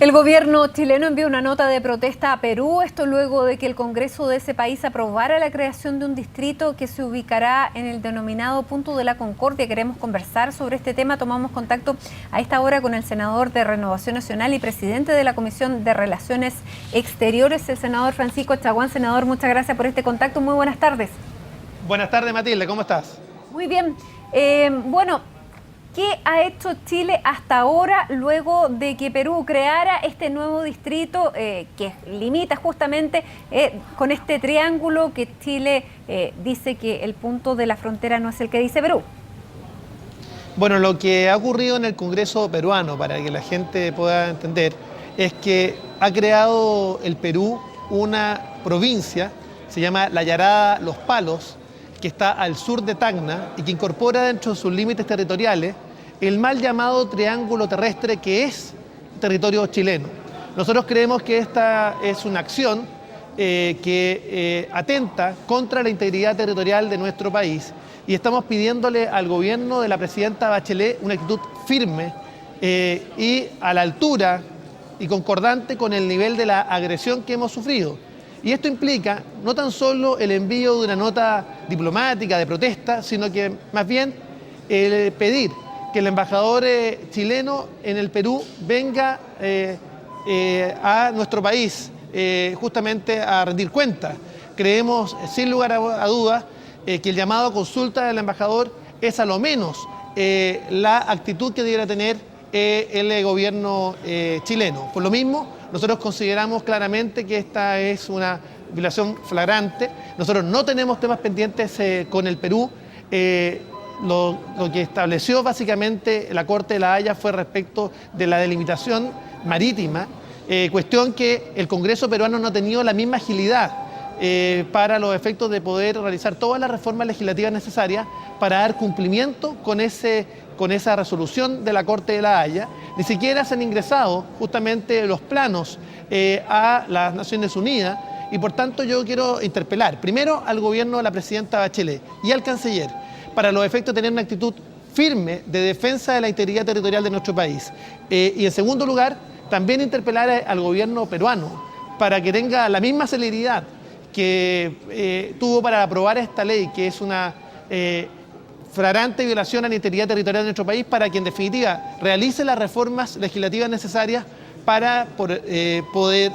El gobierno chileno envió una nota de protesta a Perú, esto luego de que el Congreso de ese país aprobara la creación de un distrito que se ubicará en el denominado Punto de la Concordia. Queremos conversar sobre este tema. Tomamos contacto a esta hora con el senador de Renovación Nacional y presidente de la Comisión de Relaciones Exteriores, el senador Francisco Chaguán. Senador, muchas gracias por este contacto. Muy buenas tardes. Buenas tardes, Matilde. ¿Cómo estás? Muy bien. ¿Qué ha hecho Chile hasta ahora luego de que Perú creara este nuevo distrito que limita justamente con este triángulo que Chile dice que el punto de la frontera no es el que dice Perú? Bueno, lo que ha ocurrido en el Congreso peruano, para que la gente pueda entender, es que ha creado el Perú una provincia, se llama La Yarada Los Palos, que está al sur de Tacna y que incorpora dentro de sus límites territoriales el mal llamado triángulo terrestre que es territorio chileno. Nosotros creemos que esta es una acción que atenta contra la integridad territorial de nuestro país y estamos pidiéndole al gobierno de la presidenta Bachelet una actitud firme y a la altura y concordante con el nivel de la agresión que hemos sufrido. Y esto implica no tan solo el envío de una nota diplomática de protesta, sino que más bien pedir que el embajador chileno en el Perú venga a nuestro país justamente a rendir cuentas. Creemos, sin lugar a dudas, que el llamado a consulta del embajador es a lo menos la actitud que debiera tener el gobierno chileno. Por lo mismo, nosotros consideramos claramente que esta es una violación flagrante. Nosotros no tenemos temas pendientes con el Perú. Lo que estableció básicamente la Corte de La Haya fue respecto de la delimitación marítima, cuestión que el Congreso peruano no ha tenido la misma agilidad para los efectos de poder realizar todas las reformas legislativas necesarias para dar cumplimiento con esa resolución de la Corte de La Haya. Ni siquiera se han ingresado justamente los planos a las Naciones Unidas y por tanto yo quiero interpelar primero al gobierno de la presidenta Bachelet y al canciller para los efectos de tener una actitud firme de defensa de la integridad territorial de nuestro país. Y en segundo lugar, también interpelar al gobierno peruano para que tenga la misma celeridad que tuvo para aprobar esta ley, que es una flagrante violación a la integridad territorial de nuestro país, para que en definitiva realice las reformas legislativas necesarias para poder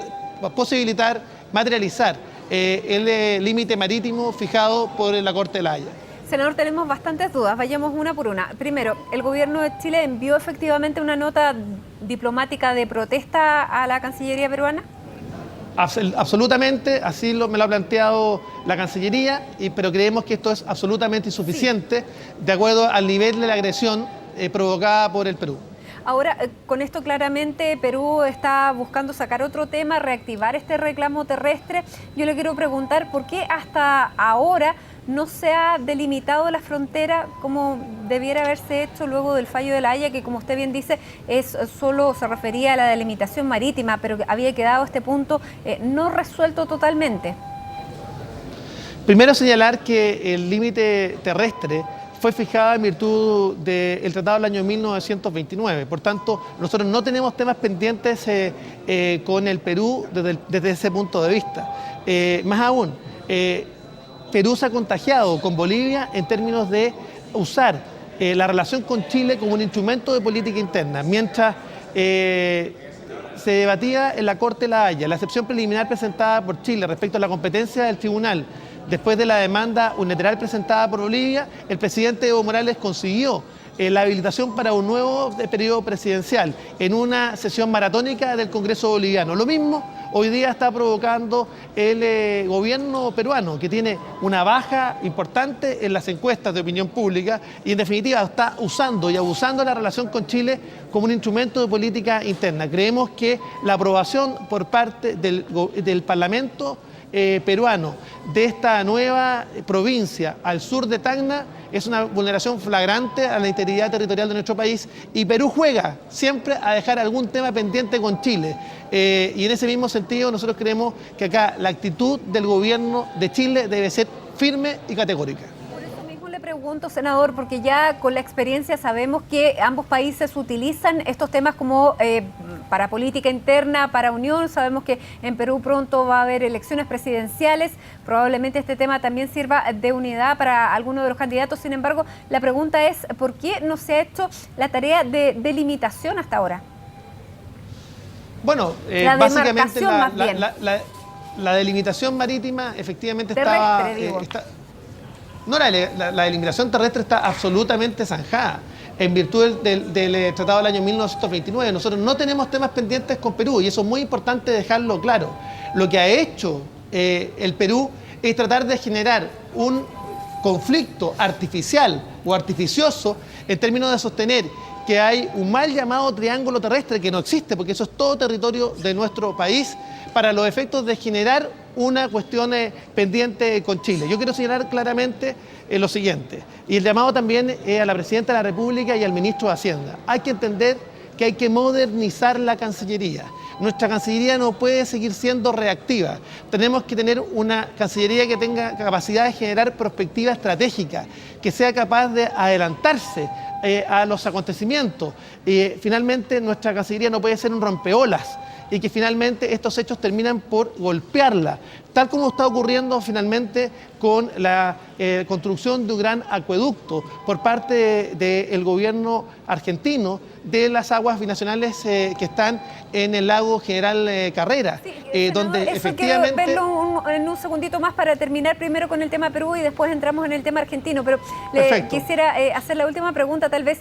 posibilitar, materializar el límite marítimo fijado por la Corte de La Haya. Senador, tenemos bastantes dudas, vayamos una por una. Primero, ¿el gobierno de Chile envió efectivamente una nota diplomática de protesta a la Cancillería peruana? Absolutamente, así me lo ha planteado la Cancillería, pero creemos que esto es absolutamente insuficiente de acuerdo al nivel de la agresión provocada por el Perú. Ahora, con esto claramente Perú está buscando sacar otro tema, reactivar este reclamo terrestre. Yo le quiero preguntar por qué hasta ahora no se ha delimitado la frontera como debiera haberse hecho luego del fallo de La Haya, que como usted bien dice, solo se refería a la delimitación marítima, pero había quedado este punto no resuelto totalmente. Primero señalar que el límite terrestre fue fijado en virtud del tratado del año 1929. Por tanto, nosotros no tenemos temas pendientes con el Perú desde ese punto de vista. Más aún, Perú se ha contagiado con Bolivia en términos de usar la relación con Chile como un instrumento de política interna. Mientras se debatía en la Corte de La Haya la excepción preliminar presentada por Chile respecto a la competencia del tribunal después de la demanda unilateral presentada por Bolivia, el presidente Evo Morales consiguió la habilitación para un nuevo periodo presidencial en una sesión maratónica del Congreso boliviano. Lo mismo hoy día está provocando el gobierno peruano, que tiene una baja importante en las encuestas de opinión pública y en definitiva está usando y abusando de la relación con Chile como un instrumento de política interna. Creemos que la aprobación por parte del Parlamento peruano de esta nueva provincia al sur de Tacna es una vulneración flagrante a la integridad territorial de nuestro país y Perú juega siempre a dejar algún tema pendiente con Chile y en ese mismo sentido nosotros creemos que acá la actitud del gobierno de Chile debe ser firme y categórica. Por eso mismo le pregunto, senador, porque ya con la experiencia sabemos que ambos países utilizan estos temas como para política interna, para Unión. Sabemos que en Perú pronto va a haber elecciones presidenciales. Probablemente este tema también sirva de unidad para alguno de los candidatos. Sin embargo, la pregunta es, ¿por qué no se ha hecho la tarea de delimitación hasta ahora? Bueno, básicamente la delimitación marítima efectivamente la delimitación terrestre está absolutamente zanjada en virtud del Tratado del año 1929. Nosotros no tenemos temas pendientes con Perú y eso es muy importante dejarlo claro. Lo que ha hecho el Perú es tratar de generar un conflicto artificial o artificioso en términos de sostener que hay un mal llamado triángulo terrestre que no existe, porque eso es todo territorio de nuestro país, para los efectos de generar una cuestión pendiente con Chile. Yo quiero señalar claramente lo siguiente, y el llamado también a la Presidenta de la República y al Ministro de Hacienda. Hay que entender que hay que modernizar la Cancillería. Nuestra Cancillería no puede seguir siendo reactiva. Tenemos que tener una Cancillería que tenga capacidad de generar perspectiva estratégica, que sea capaz de adelantarse a los acontecimientos. Finalmente, nuestra Cancillería no puede ser un rompeolas y que finalmente estos hechos terminan por golpearla, tal como está ocurriendo finalmente con la construcción de un gran acueducto por parte del gobierno argentino de las aguas binacionales que están en el lago General Carrera, sí, donde eso efectivamente... Quiero verlo en un segundito más para terminar primero con el tema Perú y después entramos en el tema argentino, pero quisiera hacer la última pregunta. Tal vez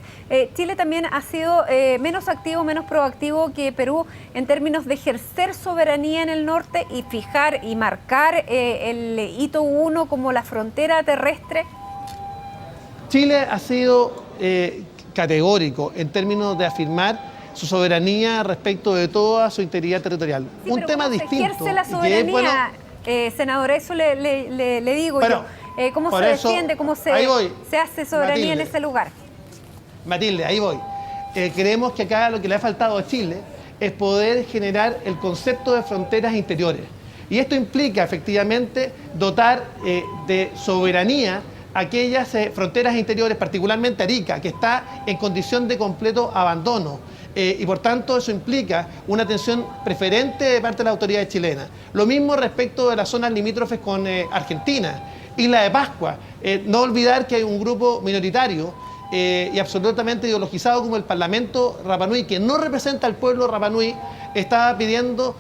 Chile también ha sido menos activo, menos proactivo que Perú en términos de ejercer soberanía en el norte y fijar y marcar el hito 1 como la frontera terrestre. Chile ha sido categórico en términos de afirmar su soberanía respecto de toda su integridad territorial. Sí, un tema distinto. ¿Ejerce la soberanía, senadora? Eso le digo yo. ¿Cómo se defiende? ¿Cómo se hace soberanía, Matilde, en ese lugar? Matilde, ahí voy. Creemos que acá lo que le ha faltado a Chile es poder generar el concepto de fronteras interiores. Y esto implica efectivamente dotar de soberanía aquellas fronteras interiores, particularmente Arica, que está en condición de completo abandono. Y por tanto eso implica una atención preferente de parte de las autoridades chilenas. Lo mismo respecto de las zonas limítrofes con Argentina, Isla de Pascua. No olvidar que hay un grupo minoritario y absolutamente ideologizado como el Parlamento Rapa Nui, que no representa al pueblo Rapa Nui, está pidiendo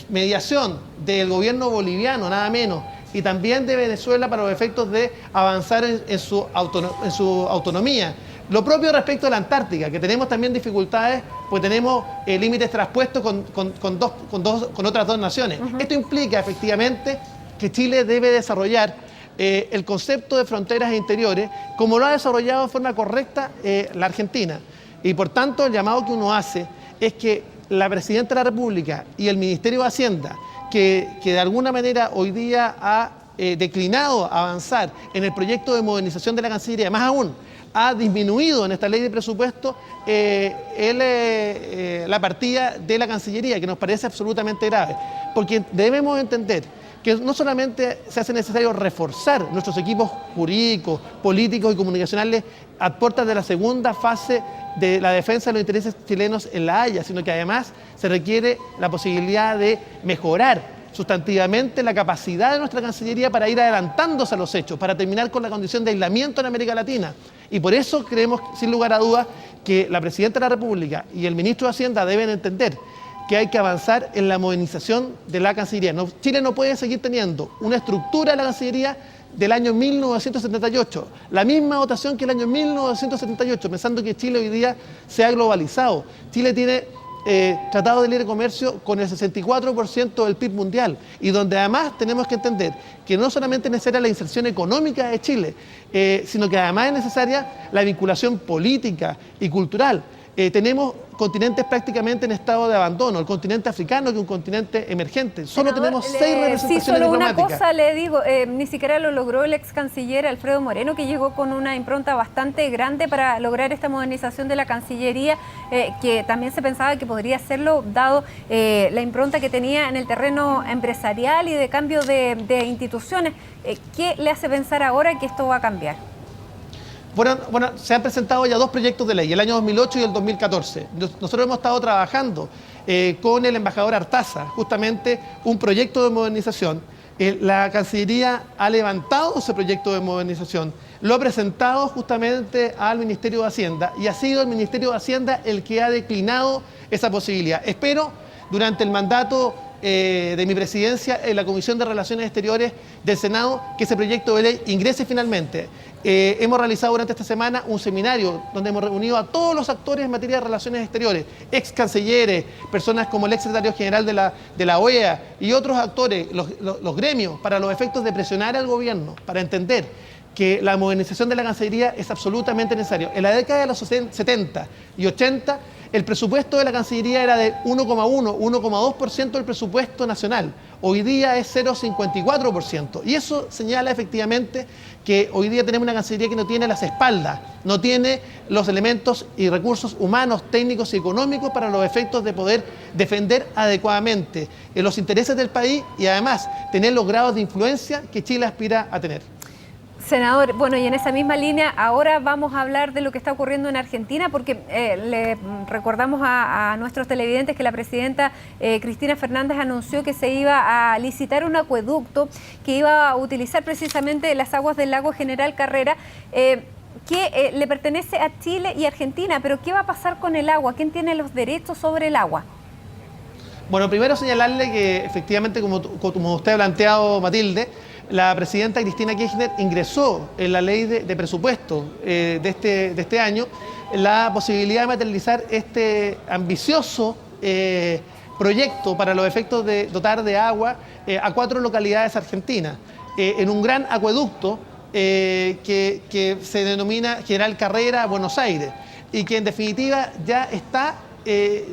mediación del gobierno boliviano, nada menos, y también de Venezuela para los efectos de avanzar en su autonomía. Lo propio respecto a la Antártica, que tenemos también dificultades, pues tenemos límites traspuestos con otras dos naciones. Esto implica efectivamente que Chile debe desarrollar el concepto de fronteras interiores como lo ha desarrollado de forma correcta la Argentina. Y por tanto el llamado que uno hace es que la Presidenta de la República y el Ministerio de Hacienda, que de alguna manera hoy día ha declinado avanzar en el proyecto de modernización de la Cancillería, más aún, ha disminuido en esta ley de presupuesto la partida de la Cancillería, que nos parece absolutamente grave, porque debemos entender que no solamente se hace necesario reforzar nuestros equipos jurídicos, políticos y comunicacionales a puertas de la segunda fase de la defensa de los intereses chilenos en La Haya, sino que además se requiere la posibilidad de mejorar sustantivamente la capacidad de nuestra Cancillería para ir adelantándose a los hechos, para terminar con la condición de aislamiento en América Latina. Y por eso creemos, sin lugar a dudas, que la Presidenta de la República y el Ministro de Hacienda deben entender que hay que avanzar en la modernización de la Cancillería. Chile no puede seguir teniendo una estructura de la Cancillería del año 1978, la misma dotación que el año 1978, pensando que Chile hoy día se ha globalizado. Chile tiene Tratado de Libre Comercio con el 64% del PIB mundial, y donde además tenemos que entender que no solamente es necesaria la inserción económica de Chile, sino que además es necesaria la vinculación política y cultural. Tenemos continentes prácticamente en estado de abandono, el continente africano, que es un continente emergente. Solo tenemos 6 representaciones solo diplomáticas. Una cosa le digo, ni siquiera lo logró el ex canciller Alfredo Moreno, que llegó con una impronta bastante grande para lograr esta modernización de la Cancillería, que también se pensaba que podría hacerlo, dado la impronta que tenía en el terreno empresarial y de cambio de instituciones. ¿Qué le hace pensar ahora que esto va a cambiar? Bueno, se han presentado ya dos proyectos de ley, el año 2008 y el 2014. Nosotros hemos estado trabajando con el embajador Artaza, justamente un proyecto de modernización. La Cancillería ha levantado ese proyecto de modernización, lo ha presentado justamente al Ministerio de Hacienda y ha sido el Ministerio de Hacienda el que ha declinado esa posibilidad. Espero, durante el mandato de mi presidencia en la Comisión de Relaciones Exteriores del Senado, que ese proyecto de ley ingrese finalmente. Hemos realizado durante esta semana un seminario donde hemos reunido a todos los actores en materia de relaciones exteriores, ex cancilleres, personas como el ex secretario general de la OEA y otros actores, los gremios, para los efectos de presionar al gobierno, para entender que la modernización de la Cancillería es absolutamente necesaria. En la década de los 70 y 80, el presupuesto de la Cancillería era de 1,1, 1,2% del presupuesto nacional. Hoy día es 0,54%. Y eso señala efectivamente que hoy día tenemos una Cancillería que no tiene las espaldas, no tiene los elementos y recursos humanos, técnicos y económicos para los efectos de poder defender adecuadamente los intereses del país y además tener los grados de influencia que Chile aspira a tener. Senador, bueno, y en esa misma línea, ahora vamos a hablar de lo que está ocurriendo en Argentina, porque le recordamos a nuestros televidentes que la presidenta Cristina Fernández anunció que se iba a licitar un acueducto que iba a utilizar precisamente las aguas del lago General Carrera, que le pertenece a Chile y Argentina. Pero ¿qué va a pasar con el agua? ¿Quién tiene los derechos sobre el agua? Bueno, primero señalarle que efectivamente, como usted ha planteado, Matilde, la presidenta Cristina Kirchner ingresó en la ley de presupuesto de este año la posibilidad de materializar este ambicioso proyecto para los efectos de dotar de agua a 4 localidades argentinas, en un gran acueducto que se denomina General Carrera, Buenos Aires, y que en definitiva ya está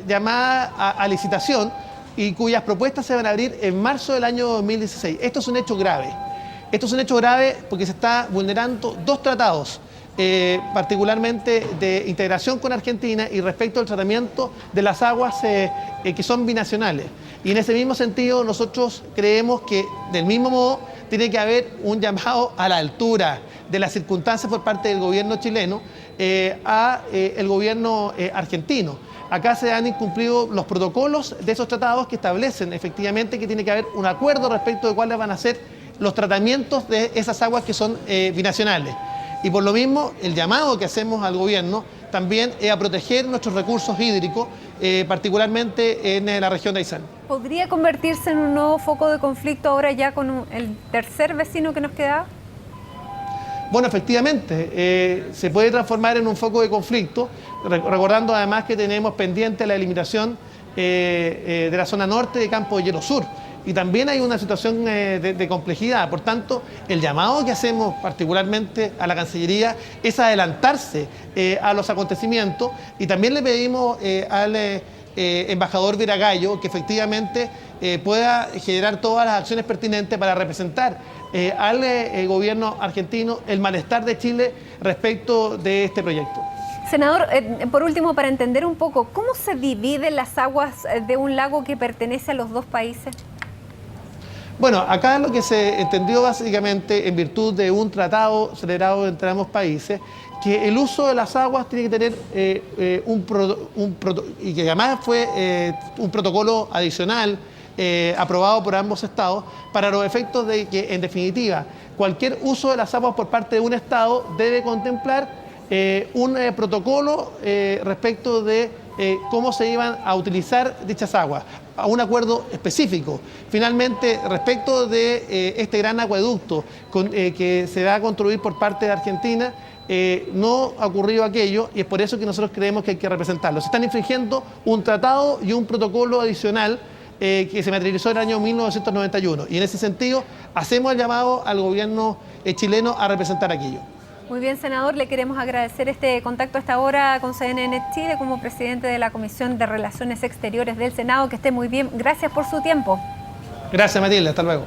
llamada a licitación y cuyas propuestas se van a abrir en marzo del año 2016. Esto es un hecho grave. Esto es un hecho grave porque se está vulnerando 2 tratados, particularmente de integración con Argentina y respecto al tratamiento de las aguas que son binacionales. Y en ese mismo sentido nosotros creemos que del mismo modo tiene que haber un llamado a la altura de las circunstancias por parte del gobierno chileno a el gobierno argentino. Acá se han incumplido los protocolos de esos tratados que establecen efectivamente que tiene que haber un acuerdo respecto de cuáles van a ser los tratamientos de esas aguas que son binacionales. Y por lo mismo, el llamado que hacemos al gobierno también es a proteger nuestros recursos hídricos, particularmente en la región de Aysén. ¿Podría convertirse en un nuevo foco de conflicto ahora ya con el tercer vecino que nos queda? Bueno, efectivamente, se puede transformar en un foco de conflicto, recordando además que tenemos pendiente la eliminación de la zona norte de Campo de Hielo Sur. Y también hay una situación de complejidad. Por tanto, el llamado que hacemos particularmente a la Cancillería es adelantarse a los acontecimientos y también le pedimos al embajador Viragallo que efectivamente pueda generar todas las acciones pertinentes para representar al gobierno argentino el malestar de Chile respecto de este proyecto. Senador, por último, para entender un poco, ¿cómo se dividen las aguas de un lago que pertenece a los 2 países? Bueno, acá lo que se entendió básicamente en virtud de un tratado celebrado entre ambos países, que el uso de las aguas tiene que tener y que además fue un protocolo adicional aprobado por ambos estados para los efectos de que, en definitiva, cualquier uso de las aguas por parte de un estado debe contemplar un protocolo respecto de cómo se iban a utilizar dichas aguas, a un acuerdo específico. Finalmente, respecto de este gran acueducto que se va a construir por parte de Argentina, no ha ocurrido aquello y es por eso que nosotros creemos que hay que representarlo. Se están infringiendo un tratado y un protocolo adicional que se materializó en el año 1991 y en ese sentido hacemos el llamado al gobierno chileno a representar aquello. Muy bien, senador, le queremos agradecer este contacto a esta hora con CNN Chile como presidente de la Comisión de Relaciones Exteriores del Senado. Que esté muy bien. Gracias por su tiempo. Gracias, Matilde. Hasta luego.